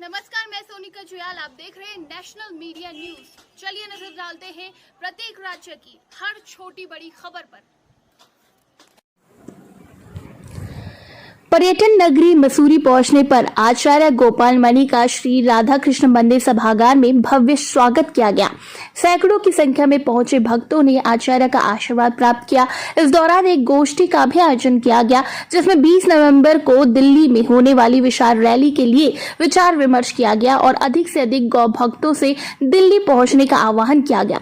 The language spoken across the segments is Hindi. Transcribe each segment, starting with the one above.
नमस्कार, मैं सोनिका जुयाल। आप देख रहे हैं नेशनल मीडिया न्यूज। चलिए नजर डालते हैं प्रत्येक राज्य की हर छोटी बड़ी खबर पर। पर्यटन नगरी मसूरी पहुंचने पर आचार्य गोपाल मणि का श्री राधा कृष्ण मंदिर सभागार में भव्य स्वागत किया गया। सैकड़ों की संख्या में पहुंचे भक्तों ने आचार्य का आशीर्वाद प्राप्त किया। इस दौरान एक गोष्ठी का भी आयोजन किया गया, जिसमें 20 नवंबर को दिल्ली में होने वाली विशाल रैली के लिए विचार विमर्श किया गया और अधिक से अधिक गौ भक्तों से दिल्ली पहुंचने का आह्वान किया गया।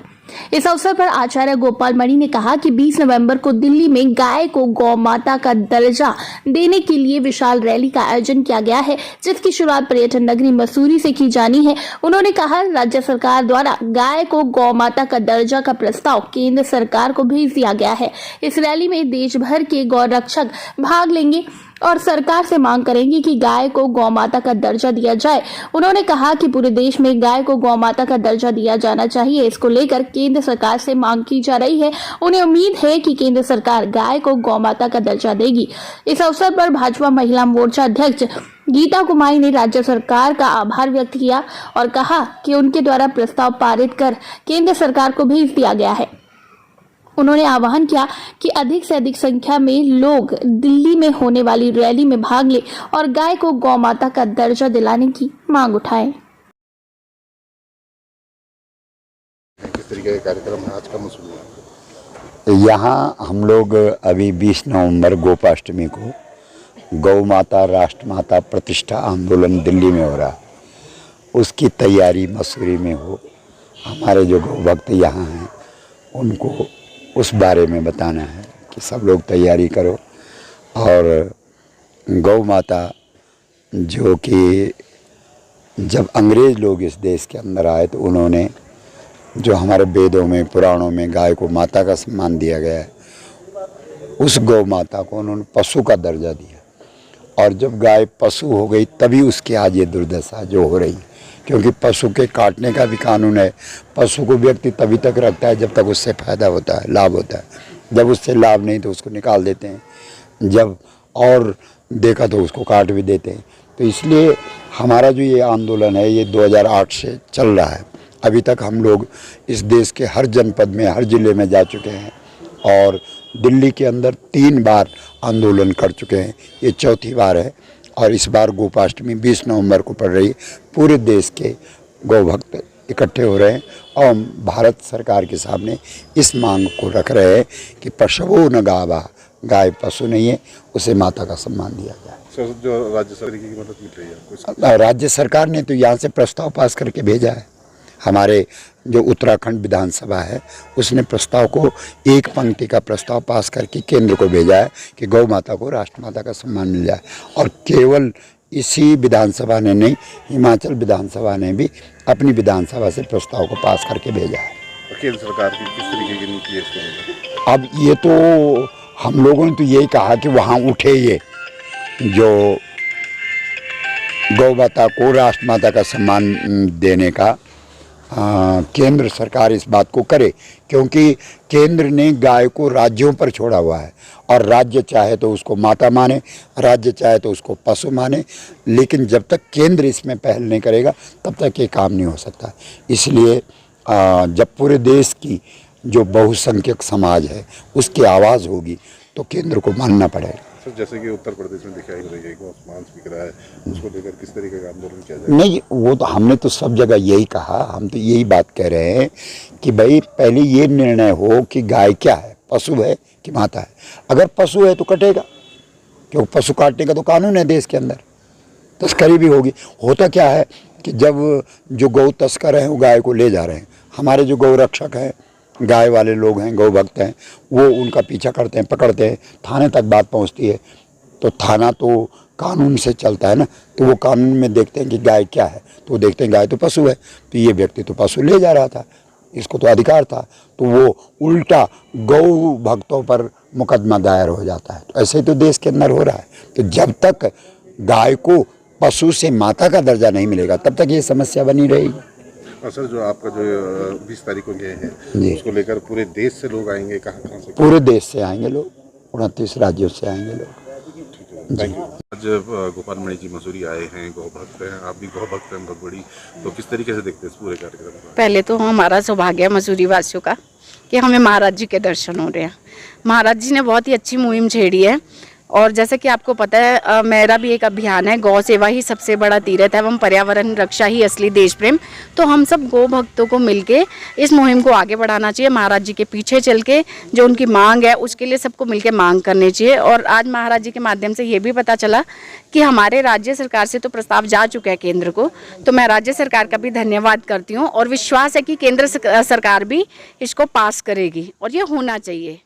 इस अवसर पर आचार्य गोपाल मणि ने कहा कि 20 नवंबर को दिल्ली में गाय को गौ माता का दर्जा देने के लिए विशाल रैली का आयोजन किया गया है, जिसकी शुरुआत पर्यटन नगरी मसूरी से की जानी है। उन्होंने कहा, राज्य सरकार द्वारा गाय को गौ माता का दर्जा का प्रस्ताव केंद्र सरकार को भेज दिया गया है। इस रैली में देश भर के गौ रक्षक भाग लेंगे और सरकार से मांग करेंगे कि गाय को गौ माता का दर्जा दिया जाए। उन्होंने कहा कि पूरे देश में गाय को गौ माता का दर्जा दिया जाना चाहिए। इसको लेकर केंद्र सरकार से मांग की जा रही है। उन्हें उम्मीद है कि केंद्र सरकार गाय को गौ माता का दर्जा देगी। इस अवसर पर भाजपा महिला मोर्चा अध्यक्ष गीता कुमारी ने राज्य सरकार का आभार व्यक्त किया और कहा कि उनके द्वारा प्रस्ताव पारित कर केंद्र सरकार को भेज दिया गया है। उन्होंने आह्वान किया कि अधिक से अधिक संख्या में लोग दिल्ली में होने वाली रैली में भाग ले और गाय को गौ माता का दर्जा दिलाने की मांग उठाएं। किस तरीके का कार्यक्रम है आज का मसूरी? यहाँ हम लोग अभी 20 नवंबर गोपाष्टमी को गौ माता राष्ट्रमाता प्रतिष्ठा आंदोलन दिल्ली में हो रहा है, उसकी तैयारी मसूरी में हो। हमारे जो गौ भक्त यहाँ हैं उनको उस बारे में बताना है कि सब लोग तैयारी करो। और गौ माता जो कि जब अंग्रेज़ लोग इस देश के अंदर आए तो उन्होंने जो हमारे वेदों में पुराणों में गाय को माता का सम्मान दिया गया है, उस गौ माता को उन्होंने पशु का दर्जा दिया। और जब गाय पशु हो गई तभी उसकी आज ये दुर्दशा जो हो रही, क्योंकि पशु के काटने का भी कानून है। पशु को व्यक्ति तभी तक रखता है जब तक उससे फ़ायदा होता है, लाभ होता है। जब उससे लाभ नहीं तो उसको निकाल देते हैं, जब और देखा तो उसको काट भी देते हैं। तो इसलिए हमारा जो ये आंदोलन है ये 2008 से चल रहा है। अभी तक हम लोग इस देश के हर जनपद में, हर ज़िले में जा चुके हैं और दिल्ली के अंदर 3 बार आंदोलन कर चुके हैं। ये चौथी बार है और इस बार गोपाष्टमी 20 नवंबर को पड़ रही है। पूरे देश के गौ भक्त इकट्ठे हो रहे हैं और भारत सरकार के सामने इस मांग को रख रहे हैं कि पशवो न गावा, गाय पशु नहीं है, उसे माता का सम्मान दिया जाए। सर, जो राज्य सरकार की मदद मिल रही है, राज्य सरकार ने तो यहाँ से प्रस्ताव पास करके भेजा है। हमारे जो उत्तराखंड विधानसभा है उसने प्रस्ताव को एक पंक्ति का प्रस्ताव पास करके केंद्र को भेजा है कि गौ माता को राष्ट्रमाता का सम्मान मिल जाए। और केवल इसी विधानसभा ने नहीं, हिमाचल विधानसभा ने भी अपनी विधानसभा से प्रस्ताव को पास करके भेजा है। केंद्र सरकार की किस तरीके की नीति है इसको? अब ये तो हम लोगों ने तो यही कहा कि वहाँ उठे ये जो गौ माता को राष्ट्रमाता का सम्मान देने का केंद्र सरकार इस बात को करे, क्योंकि केंद्र ने गाय को राज्यों पर छोड़ा हुआ है और राज्य चाहे तो उसको माता माने, राज्य चाहे तो उसको पशु माने, लेकिन जब तक केंद्र इसमें पहल नहीं करेगा तब तक ये काम नहीं हो सकता। इसलिए जब पूरे देश की जो बहुसंख्यक समाज है उसकी आवाज़ होगी तो केंद्र को मानना पड़ेगा। सर, जैसे कि उत्तर प्रदेश में दिखाई दे रही है मांस बिक रहा है, उसको लेकर किस तरीके का आंदोलन किया जाए? नहीं, वो तो हमने तो सब जगह यही कहा। हम तो यही बात कह रहे हैं कि भाई पहले ये निर्णय हो कि गाय क्या है, पशु है कि माता है। अगर पशु है तो कटेगा, क्योंकि पशु काटने का तो कानून है देश के अंदर, तस्करी भी होगी। होता क्या है कि जब जो गौ तस्कर हैं वो गाय को ले जा रहे हैं, हमारे जो गौ रक्षक हैं, गाय वाले लोग हैं, गौ भक्त हैं, वो उनका पीछा करते हैं, पकड़ते हैं, थाने तक बात पहुंचती है। तो थाना तो कानून से चलता है ना, तो वो कानून में देखते हैं कि गाय क्या है, तो वो देखते हैं गाय तो पशु है, तो ये व्यक्ति तो पशु ले जा रहा था, इसको तो अधिकार था, तो वो उल्टा गौ भक्तों पर मुकदमा दायर हो जाता है। तो ऐसे ही तो देश के अंदर हो रहा है। तो जब तक गाय को पशु से माता का दर्जा नहीं मिलेगा तब तक ये समस्या बनी रहेगी। और सर, जो आपका जो 20 तारीख को गए हैं उसको लेकर पूरे देश से लोग आएंगे, कहाँ से? पूरे देश से आएंगे लोग, 29 राज्यों से आएंगे लोग। Thank you. आज गोपाल मणि जी मसूरी आए हैं, गौ भक्त हैं, आप भी गौ भक्त हैं बहुत बड़ी, तो किस तरीके से देखते हैं इस पूरे कार्यक्रम को? पहले तो हमारा सौभाग्य है मसूरी वासियों का कि हमें महाराज जी के दर्शन हो रहे हैं। महाराज जी ने बहुत ही अच्छी मुहिम छेड़ी है और जैसे कि आपको पता है मेरा भी एक अभियान है, गौ सेवा ही सबसे बड़ा तीर्थ एवं पर्यावरण रक्षा ही असली देश प्रेम। तो हम सब गौ भक्तों को मिलके इस मुहिम को आगे बढ़ाना चाहिए। महाराज जी के पीछे चल के जो उनकी मांग है उसके लिए सबको मिलके मांग करनी चाहिए। और आज महाराज जी के माध्यम से ये भी पता चला कि हमारे राज्य सरकार से तो प्रस्ताव जा चुका है केंद्र को, तो मैं राज्य सरकार का भी धन्यवाद करती हूँ और विश्वास है कि केंद्र सरकार भी इसको पास करेगी और ये होना चाहिए।